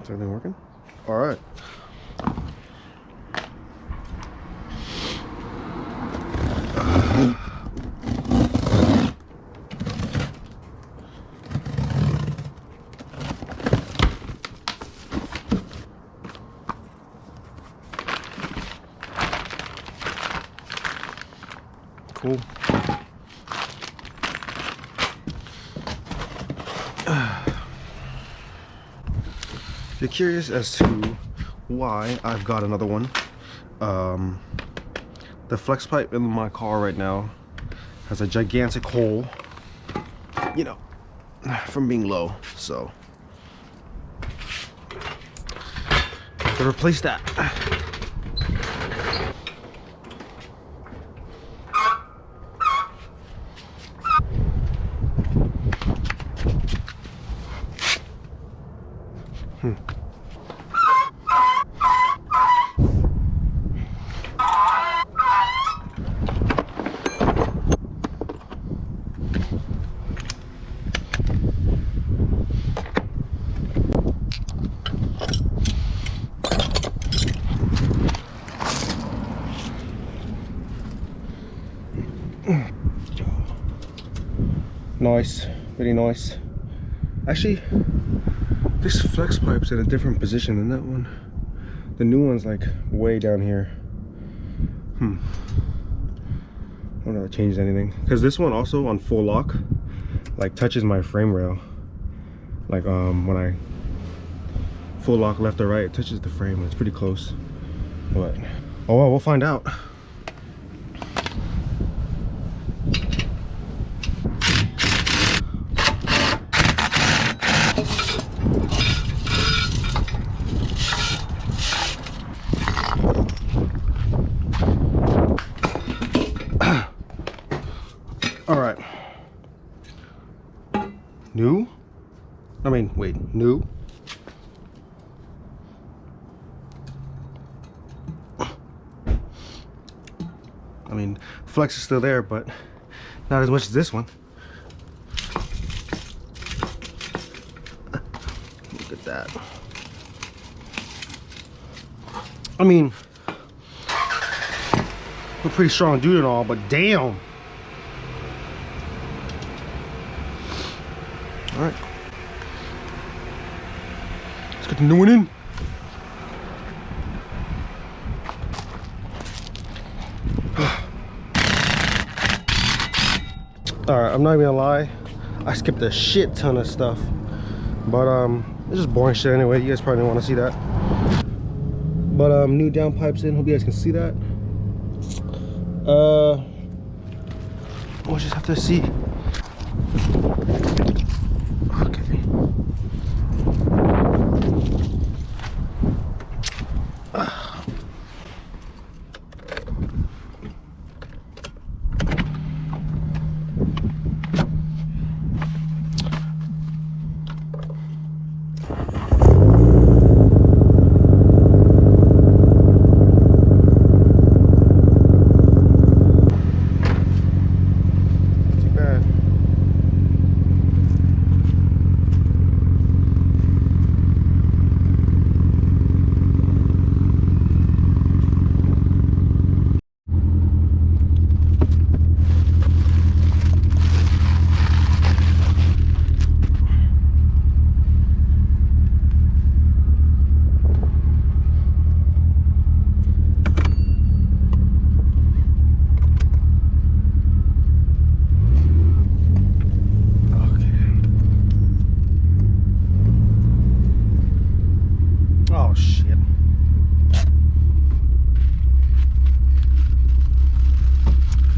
Is everything working? All right. Cool. If you're curious as to why I've got another one, the flex pipe in my car right now has a gigantic hole, you know, from being low, so I have to replace that. Nice, very nice. Actually, this flex pipe's in a different position than that one. The new one's like way down here. I don't know if it changed anything. Because this one also on full lock, like touches my frame rail. Like when I full lock left or right, it touches the frame. It's pretty close. But oh well, we'll find out. All right. New? I mean, wait, new? I mean, flex is still there, but not as much as this one. Look at that. I mean, we're pretty strong dude and all, but damn. All right, let's get the new one in. All right, I'm not even gonna lie, I skipped a shit ton of stuff, but it's just boring shit anyway. You guys probably didn't want to see that. But new downpipes in. Hope you guys can see that. We'll just have to see.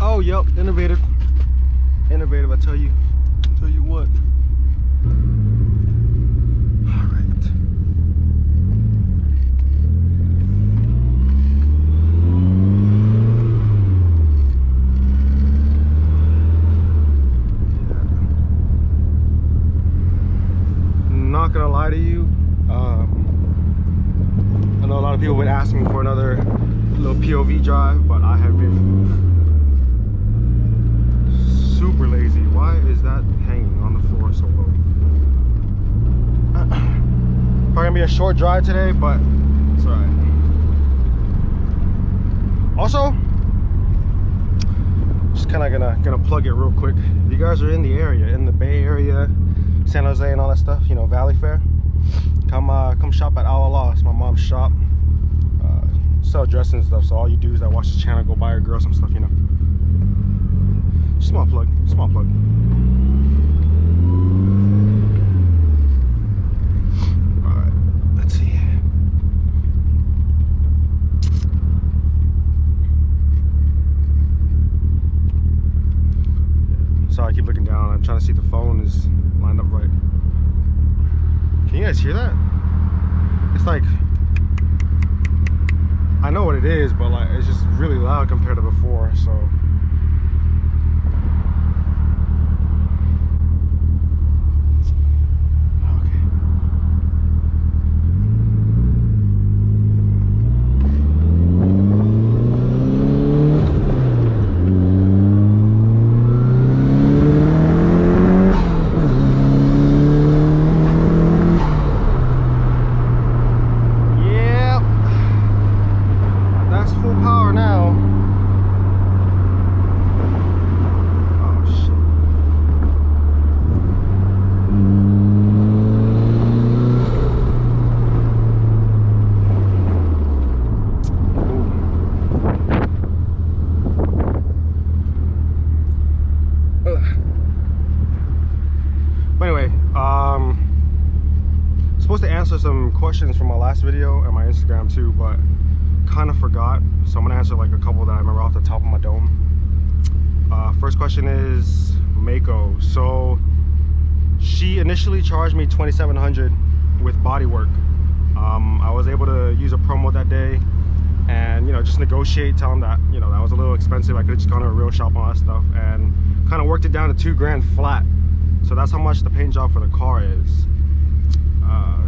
Oh, yep, innovative. Innovative, I tell you what. All right. Not gonna lie to you, I know a lot of people have been asking for another little POV drive, but I have been super lazy. Why is that hanging on the floor so low? Probably gonna be a short drive today, but it's all right. Also, just kind of gonna plug it real quick. If you guys are in the area, in the Bay Area, San Jose and all that stuff, you know, Valley Fair, come shop at Allah. It's my mom's shop. Sell dresses and stuff, so all you dudes that watch this channel, go buy your girl some stuff, you know. Small plug, small plug. Alright, let's see. Sorry, I keep looking down. I'm trying to see if the phone is lined up right. Can you guys hear that? It's like, I know what it is, but like it's just really loud compared to before, so. Supposed to answer some questions from my last video and my Instagram too, but kind of forgot, so I'm gonna answer like a couple that I remember off the top of my dome. First question is Mako. So she initially charged me $2,700 with bodywork. I was able to use a promo that day and, you know, just negotiate, tell them that, you know, that was a little expensive. I could have just gone to a real shop on that stuff and kind of worked it down to $2,000 flat. So that's how much the paint job for the car is.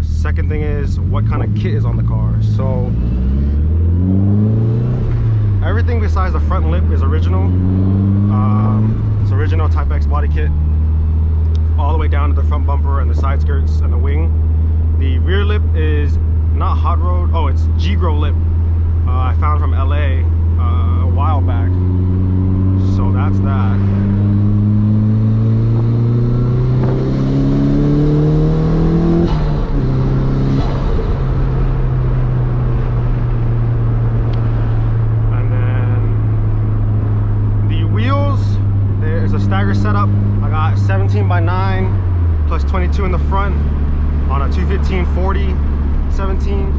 Second thing is what kind of kit is on the car. So everything besides the front lip is original. It's original Type X body kit, all the way down to the front bumper and the side skirts and the wing. The rear lip is not hot rod, oh, it's G-Grow lip. I found from LA a while back, so that's that. Setup, I got 17x9 plus 22 in the front on a 215/40 17,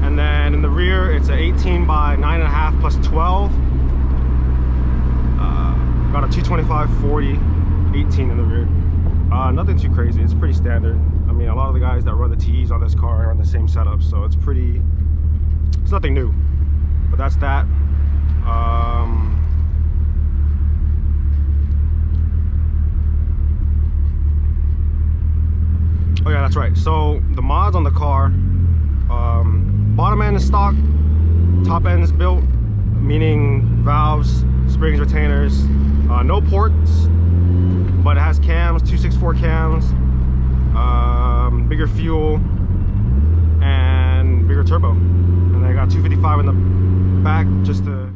and then in the rear it's a 18x9.5 plus 12. Got a 225/40 18 in the rear. Nothing too crazy, it's pretty standard. I mean, a lot of the guys that run the TEs on this car are on the same setup, so it's nothing new, but that's that. Oh yeah, that's right. So the mods on the car, bottom end is stock, top end is built, meaning valves, springs, retainers, no ports, but it has cams, 264 cams, bigger fuel, and bigger turbo. And then I got 255 in the back just to